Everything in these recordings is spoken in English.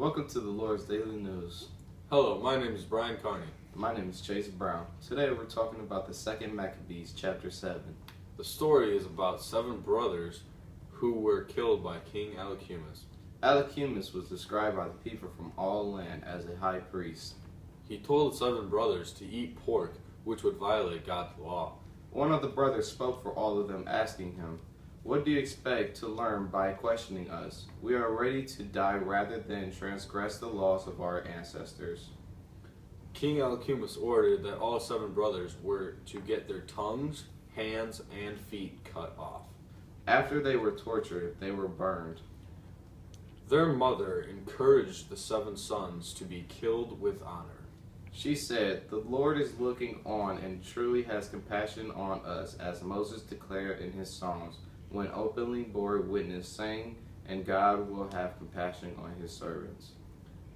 Welcome to the Lord's Daily News. Hello, my name is Brian Carney. My name is Chase Brown. Today we're talking about the 2nd Maccabees, chapter 7. The story is about 7 brothers who were killed by King Alcumus. Alcumus was described by the people from all land as a high priest. He told the 7 brothers to eat pork, which would violate God's law. One of the brothers spoke for all of them, asking him, "What do you expect to learn by questioning us? We are ready to die rather than transgress the laws of our ancestors." King Alcumus ordered that all 7 brothers were to get their tongues, hands, and feet cut off. After they were tortured, they were burned. Their mother encouraged the 7 sons to be killed with honor. She said, "The Lord is looking on and truly has compassion on us, as Moses declared in his Psalms, when openly bore witness, saying, and God will have compassion on his servants."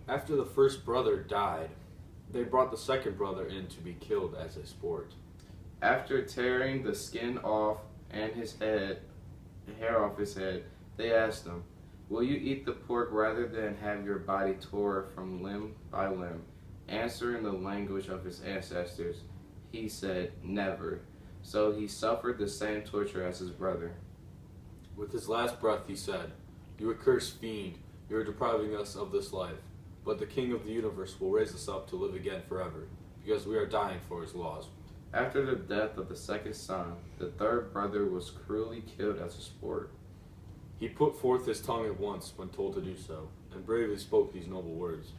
After the first brother died, they brought the second brother in to be killed as a sport. After tearing the skin off and the hair off his head, they asked him, "Will you eat the pork rather than have your body tore from limb by limb?" Answering the language of his ancestors, he said, "Never." So he suffered the same torture as his brother. With his last breath he said, "You accursed fiend, you are depriving us of this life. But the King of the universe will raise us up to live again forever, because we are dying for his laws." After the death of the second son, the third brother was cruelly killed as a sport. He put forth his tongue at once when told to do so, and bravely spoke these noble words.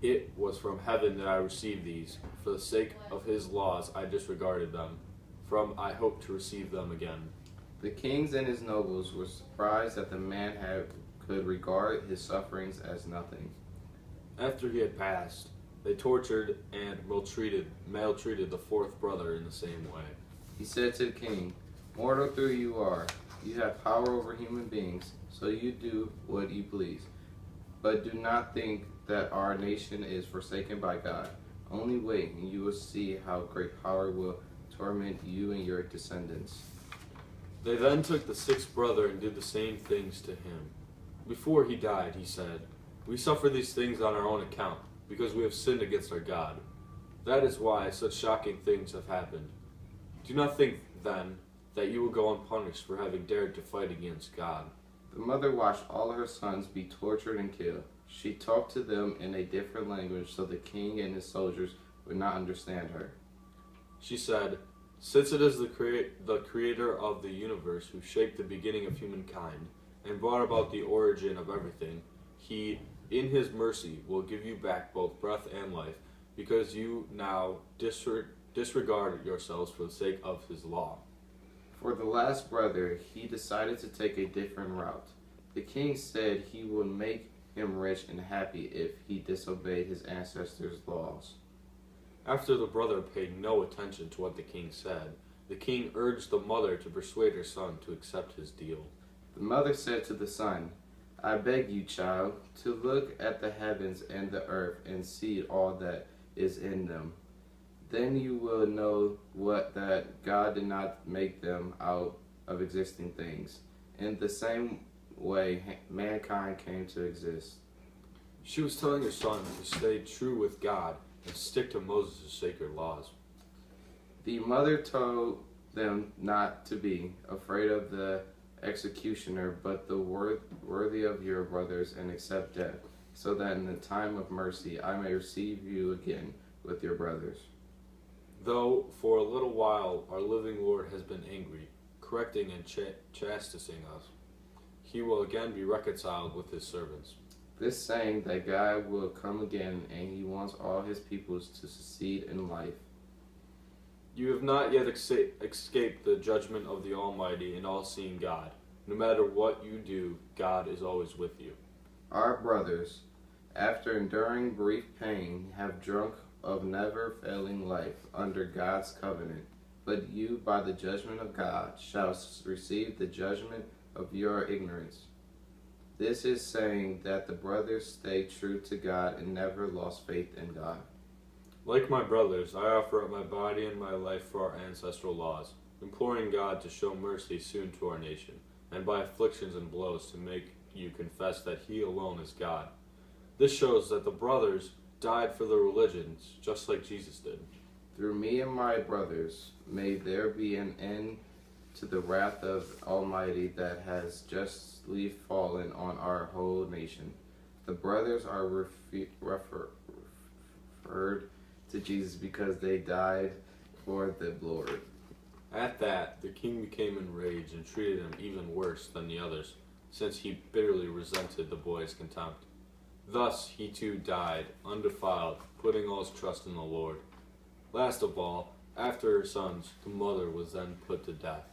"It was from heaven that I received these. For the sake of his laws I disregarded them. From I hope to receive them again." The kings and his nobles were surprised that the man could regard his sufferings as nothing. After he had passed, they tortured and maltreated the 4th brother in the same way. He said to the king, "Mortal though you are, you have power over human beings, so you do what you please. But do not think that our nation is forsaken by God. Only wait, and you will see how great power will torment you and your descendants." They then took the 6th brother and did the same things to him. Before he died, he said, "We suffer these things on our own account, because we have sinned against our God. That is why such shocking things have happened. Do not think, then, that you will go unpunished for having dared to fight against God." The mother watched all her sons be tortured and killed. She talked to them in a different language so the king and his soldiers would not understand her. She said, "Since it is the creator of the universe who shaped the beginning of humankind and brought about the origin of everything, he, in his mercy, will give you back both breath and life, because you now disregard yourselves for the sake of his law." For the last brother, he decided to take a different route. The king said he would make him rich and happy if he disobeyed his ancestors' laws. After the brother paid no attention to what the king said, the king urged the mother to persuade her son to accept his deal. The mother said to the son, "I beg you, child, to look at the heavens and the earth and see all that is in them. Then you will know that God did not make them out of existing things. In the same way, mankind came to exist." She was telling her son to stay true with God and stick to Moses' sacred laws. The mother told them not to be afraid of the executioner, but the worthy of your brothers, and accept death, so that in the time of mercy I may receive you again with your brothers. Though for a little while our living Lord has been angry, correcting and chastising us, he will again be reconciled with his servants. This saying that God will come again, and he wants all his peoples to succeed in life. You have not yet escaped the judgment of the Almighty and all-seeing God. No matter what you do, God is always with you. Our brothers, after enduring brief pain, have drunk of never-failing life under God's covenant. But you, by the judgment of God, shall receive the judgment of your ignorance. This is saying that the brothers stayed true to God and never lost faith in God. Like my brothers, I offer up my body and my life for our ancestral laws, imploring God to show mercy soon to our nation, and by afflictions and blows to make you confess that he alone is God. This shows that the brothers died for their religions, just like Jesus did. Through me and my brothers, may there be an end to the wrath of Almighty that has justly fallen on our whole nation. The brothers are referred to Jesus because they died for the Lord. At that, the king became enraged and treated him even worse than the others, since he bitterly resented the boy's contempt. Thus he too died, undefiled, putting all his trust in the Lord. Last of all, after her sons, the mother was then put to death.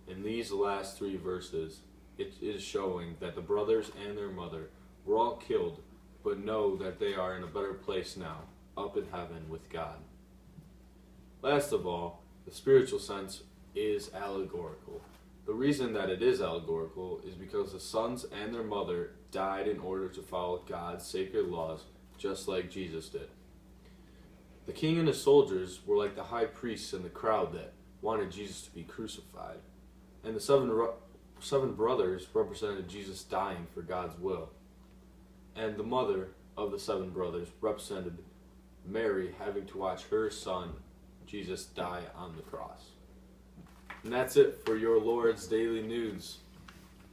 In these last 3 verses, it is showing that the brothers and their mother were all killed, but know that they are in a better place now, up in heaven with God. Last of all, the spiritual sense is allegorical. The reason that it is allegorical is because the sons and their mother died in order to follow God's sacred laws, just like Jesus did. The king and his soldiers were like the high priests in the crowd that wanted Jesus to be crucified. And the seven brothers represented Jesus dying for God's will. And the mother of the 7 brothers represented Mary having to watch her son, Jesus, die on the cross. And that's it for your Lord's Daily News.